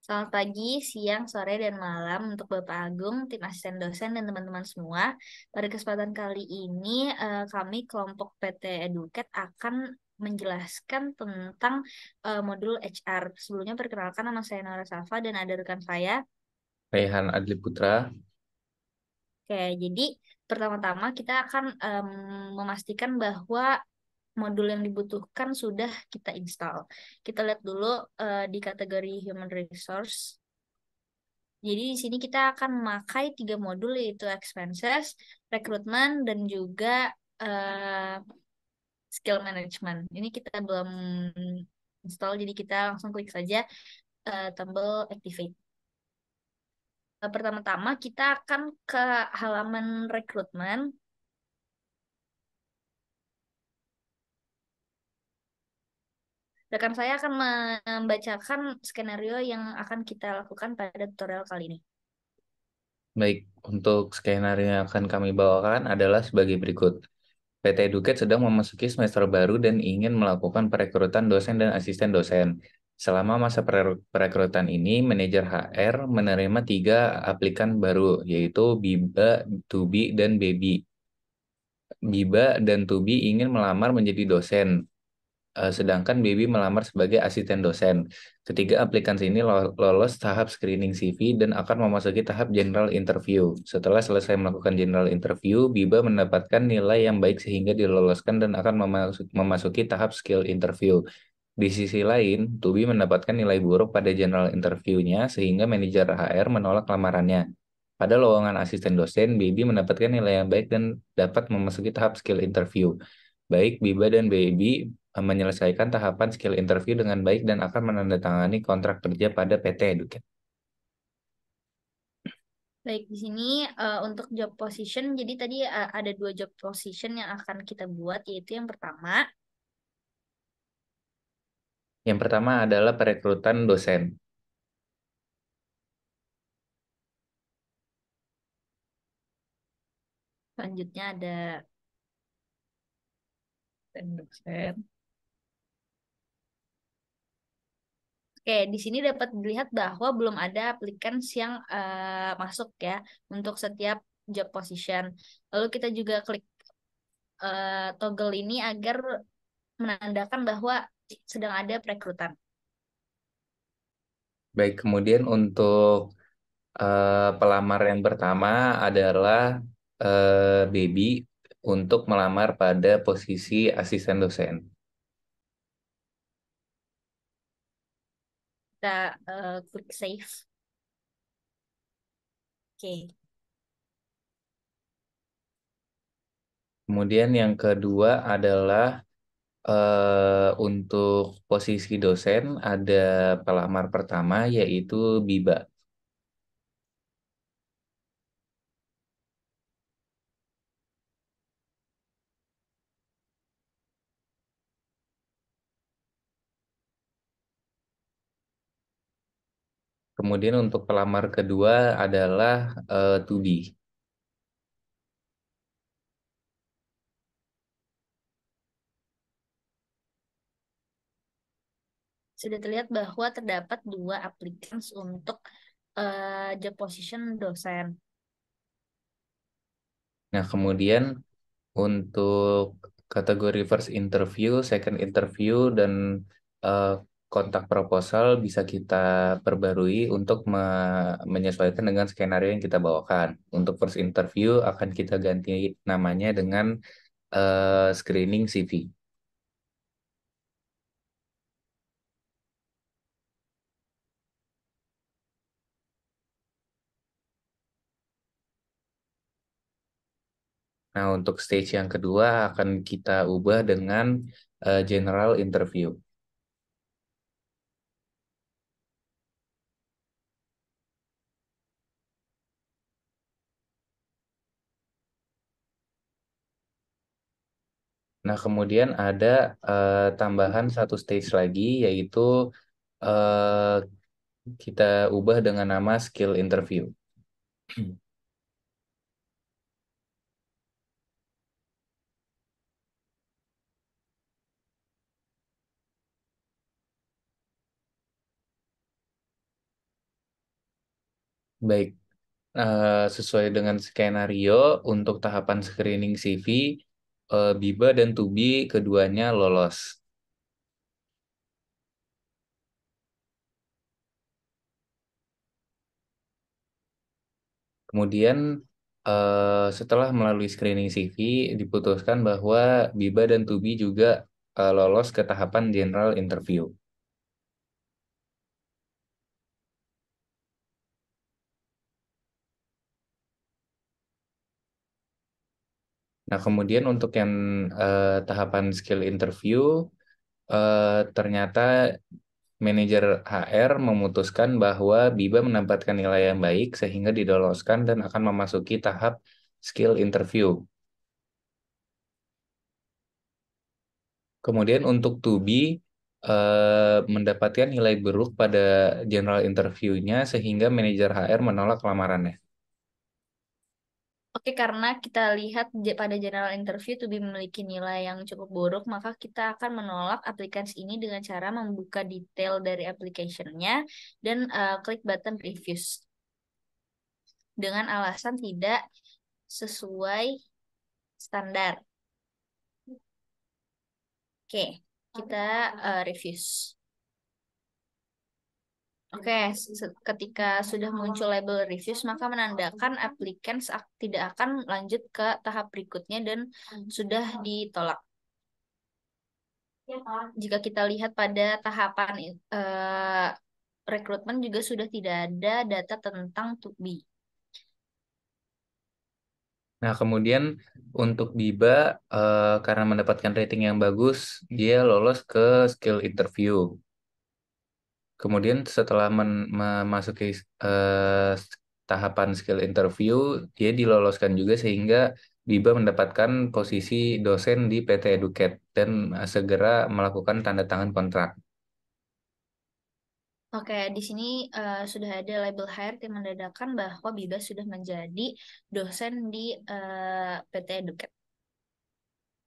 Selamat pagi, siang, sore, dan malam untuk Bapak Agung, tim asisten dosen, dan teman-teman semua. Pada kesempatan kali ini, kami kelompok PT Educate akan menjelaskan tentang modul HR. Sebelumnya perkenalkan, nama saya Nora Safa dan ada rekan saya. Raihan Adli Putra. Oke, jadi pertama-tama kita akan memastikan bahwa modul yang dibutuhkan sudah kita install. Kita lihat dulu di kategori Human Resource. Jadi di sini kita akan memakai tiga modul yaitu expenses, rekrutmen, dan juga eh, skill management. Ini kita belum install, jadi kita langsung klik saja tombol activate. Pertama-tama kita akan ke halaman rekrutmen. Rekan saya akan membacakan skenario yang akan kita lakukan pada tutorial kali ini. Baik, untuk skenario yang akan kami bawakan adalah sebagai berikut. PT Educate sedang memasuki semester baru dan ingin melakukan perekrutan dosen dan asisten dosen. Selama masa perekrutan ini, manajer HR menerima tiga aplikan baru, yaitu Biba, Tubi, dan Baby. Biba dan Tubi ingin melamar menjadi dosen, sedangkan Baby melamar sebagai asisten dosen. Ketiga aplikasi ini lolos tahap screening CV dan akan memasuki tahap general interview. Setelah selesai melakukan general interview, Biba mendapatkan nilai yang baik sehingga diloloskan dan akan memasuki tahap skill interview. Di sisi lain, Tubi mendapatkan nilai buruk pada general interview-nya sehingga manajer HR menolak lamarannya. Pada lowongan asisten dosen, Baby mendapatkan nilai yang baik dan dapat memasuki tahap skill interview. Baik Biba dan Baby menyelesaikan tahapan skill interview dengan baik dan akan menandatangani kontrak kerja pada PT Educate. Baik, di sini untuk job position, jadi tadi ada dua job position yang akan kita buat, yaitu yang pertama. Yang pertama adalah perekrutan dosen. Selanjutnya ada dosen. Oke, di sini dapat dilihat bahwa belum ada applicants yang masuk ya untuk setiap job position. Lalu kita juga klik toggle ini agar menandakan bahwa sedang ada perekrutan. Baik, kemudian untuk pelamar yang pertama adalah Baby untuk melamar pada posisi asisten dosen. Kita klik save. Oke. Kemudian yang kedua adalah untuk posisi dosen ada pelamar pertama yaitu Biba. Kemudian untuk pelamar kedua adalah Tudi. Sudah terlihat bahwa terdapat dua applicants untuk job position dosen. Nah, kemudian untuk kategori first interview, second interview, dan eh, kontak proposal bisa kita perbarui untuk menyesuaikan dengan skenario yang kita bawakan. Untuk first interview akan kita ganti namanya dengan screening CV. Nah, untuk stage yang kedua akan kita ubah dengan general interview. Nah, kemudian ada tambahan satu stage lagi, yaitu eh, kita ubah dengan nama skill interview. Baik. Sesuai dengan skenario untuk tahapan screening CV, Biba dan Tubi keduanya lolos. Kemudian setelah melalui screening CV, diputuskan bahwa Biba dan Tubi juga lolos ke tahapan general interview. Nah, kemudian untuk yang tahapan skill interview, ternyata manajer HR memutuskan bahwa Biba mendapatkan nilai yang baik sehingga didoloskan dan akan memasuki tahap skill interview. Kemudian untuk Tubi mendapatkan nilai buruk pada general interview-nya sehingga manajer HR menolak lamarannya. Oke, karena kita lihat pada general interview Tubi memiliki nilai yang cukup buruk, maka kita akan menolak applicants ini dengan cara membuka detail dari application-nya dan klik button reviews dengan alasan tidak sesuai standar. Oke, kita reviews. Oke, ketika sudah muncul label reviews, maka menandakan applicants tidak akan lanjut ke tahap berikutnya dan sudah ditolak. Jika kita lihat pada tahapan rekrutmen juga sudah tidak ada data tentang Tubi. Nah, kemudian untuk Biba, karena mendapatkan rating yang bagus, dia lolos ke skill interview. Kemudian setelah memasuki eh, tahapan skill interview, dia diloloskan juga sehingga Biba mendapatkan posisi dosen di PT Educate dan segera melakukan tanda tangan kontrak. Oke, di sini sudah ada label hire yang mendadakan bahwa Biba sudah menjadi dosen di PT Educate.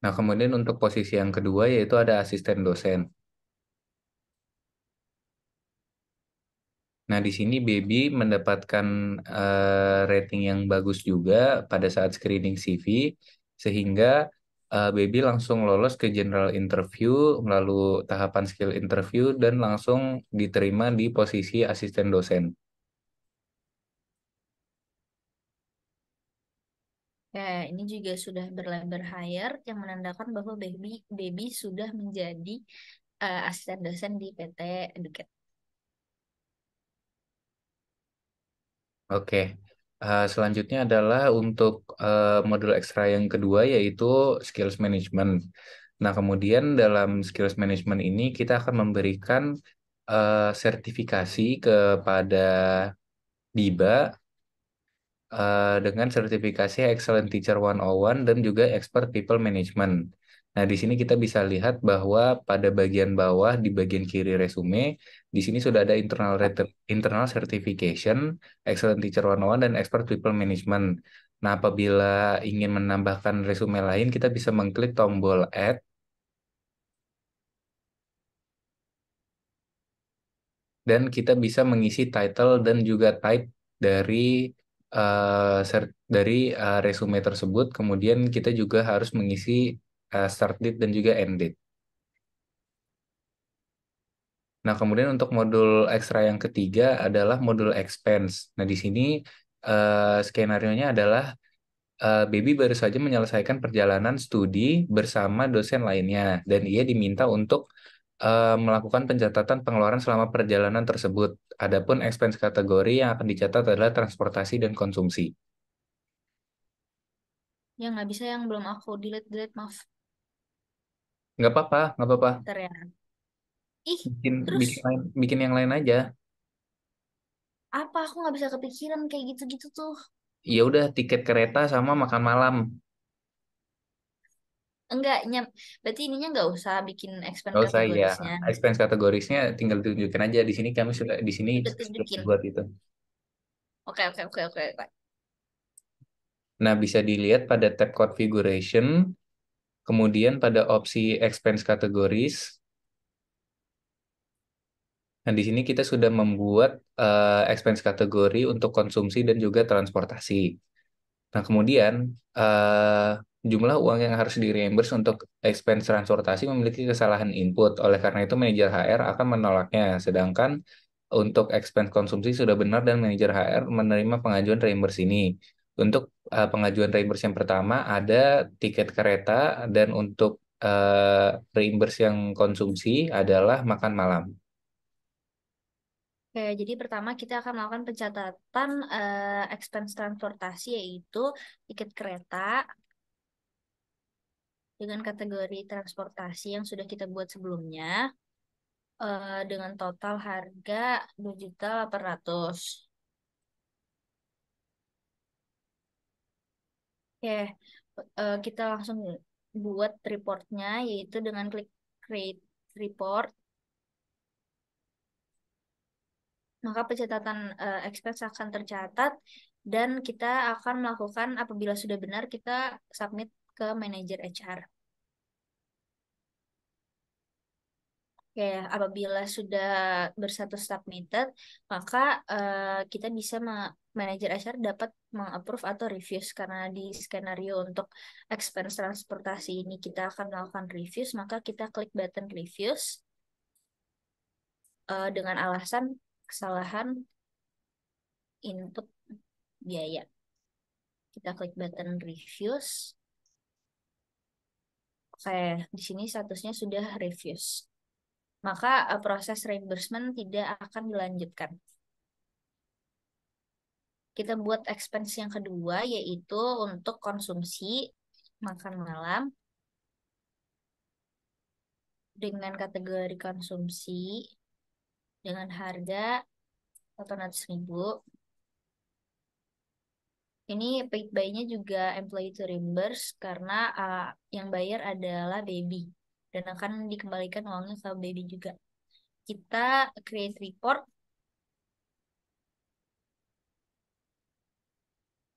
Nah, kemudian untuk posisi yang kedua yaitu ada asisten dosen. Nah, di sini Baby mendapatkan rating yang bagus juga pada saat screening CV, sehingga Baby langsung lolos ke general interview, melalui tahapan skill interview, dan langsung diterima di posisi asisten dosen. Ya, ini juga sudah berlabel hire yang menandakan bahwa Baby sudah menjadi asisten dosen di PT Educate. Oke. Selanjutnya adalah untuk modul ekstra yang kedua yaitu skills management. Nah, kemudian dalam skills management ini kita akan memberikan sertifikasi kepada Biba dengan sertifikasi Excellent Teacher 101 dan juga Expert People Management. Nah, di sini kita bisa lihat bahwa pada bagian bawah di bagian kiri resume, di sini sudah ada internal certification, Excellent Teacher 101 dan Expert People Management. Nah, apabila ingin menambahkan resume lain, kita bisa mengklik tombol Add dan kita bisa mengisi title dan juga type dari resume tersebut. Kemudian kita juga harus mengisi start date dan juga end date. Nah, kemudian untuk modul ekstra yang ketiga adalah modul expense. Nah, di sini skenario-nya adalah Baby baru saja menyelesaikan perjalanan studi bersama dosen lainnya, dan ia diminta untuk melakukan pencatatan pengeluaran selama perjalanan tersebut. Adapun expense kategori yang akan dicatat adalah transportasi dan konsumsi. Ya, nggak bisa yang belum aku delete, maaf. Nggak apa-apa, nggak apa-apa. Bentar ya. Ih, Bikin, terus bikin yang lain aja. apa aku nggak bisa kepikiran kayak gitu-gitu tuh. Ya udah, tiket kereta sama makan malam. Enggak, berarti ininya nggak usah bikin expand Nggak usah ya. kategorisnya. Expense kategorisnya tinggal ditunjukkan aja. Di sini kami sudah di sini Udah sudah tunjukin. buat itu. Oke, oke, oke, oke, oke. Nah, bisa dilihat pada tab configuration, kemudian pada opsi expense categories. Nah, di sini kita sudah membuat expense kategori untuk konsumsi dan juga transportasi. Nah, kemudian eh, jumlah uang yang harus di-reimburse untuk expense transportasi memiliki kesalahan input. Oleh karena itu, manajer HR akan menolaknya. Sedangkan untuk expense konsumsi sudah benar dan manajer HR menerima pengajuan reimburse ini. Untuk pengajuan reimburse yang pertama ada tiket kereta dan untuk reimburse yang konsumsi adalah makan malam. Oke, jadi pertama kita akan melakukan pencatatan expense transportasi yaitu tiket kereta dengan kategori transportasi yang sudah kita buat sebelumnya dengan total harga 2.800.000. Oke, kita langsung buat reportnya yaitu dengan klik create report, maka pencatatan expense akan tercatat dan kita akan melakukan apabila sudah benar kita submit ke manajer HR. Oke, apabila sudah berstatus submitted, maka kita bisa manajer HR dapat mengapprove atau refuse karena di skenario untuk expense transportasi ini kita akan melakukan refuse, maka kita klik button refuse dengan alasan kesalahan input biaya. Kita klik button refuse. Oke, di sini statusnya sudah refuse. Maka proses reimbursement tidak akan dilanjutkan. Kita buat expense yang kedua yaitu untuk konsumsi makan malam dengan kategori konsumsi dengan harga 800.000. Ini paid by-nya juga employee to reimburse karena yang bayar adalah baby dan akan dikembalikan uangnya ke baby juga. Kita create report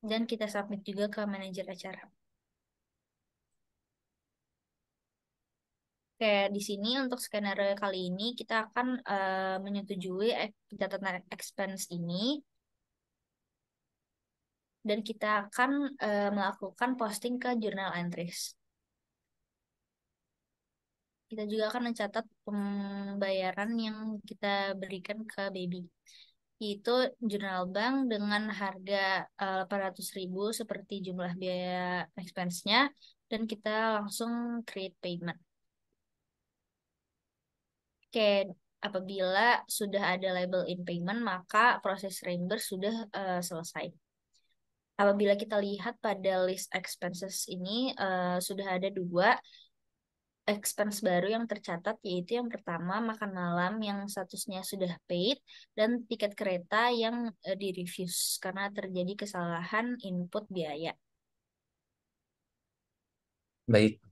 dan kita submit juga ke manajer acara. Oke, di sini untuk skenario kali ini kita akan menyetujui catatan expense ini dan kita akan melakukan posting ke jurnal entries. Kita juga akan mencatat pembayaran yang kita berikan ke baby, yaitu jurnal bank dengan harga 800.000 seperti jumlah biaya expense-nya dan kita langsung create payment. Oke, apabila sudah ada label in payment, maka proses reimburse sudah selesai. Apabila kita lihat pada list expenses ini, sudah ada dua expense baru yang tercatat, yaitu yang pertama makan malam yang statusnya sudah paid, dan tiket kereta yang di-refuse karena terjadi kesalahan input biaya. Baik,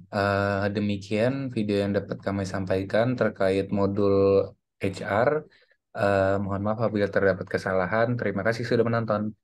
demikian video yang dapat kami sampaikan terkait modul HR. Mohon maaf apabila terdapat kesalahan. Terima kasih sudah menonton.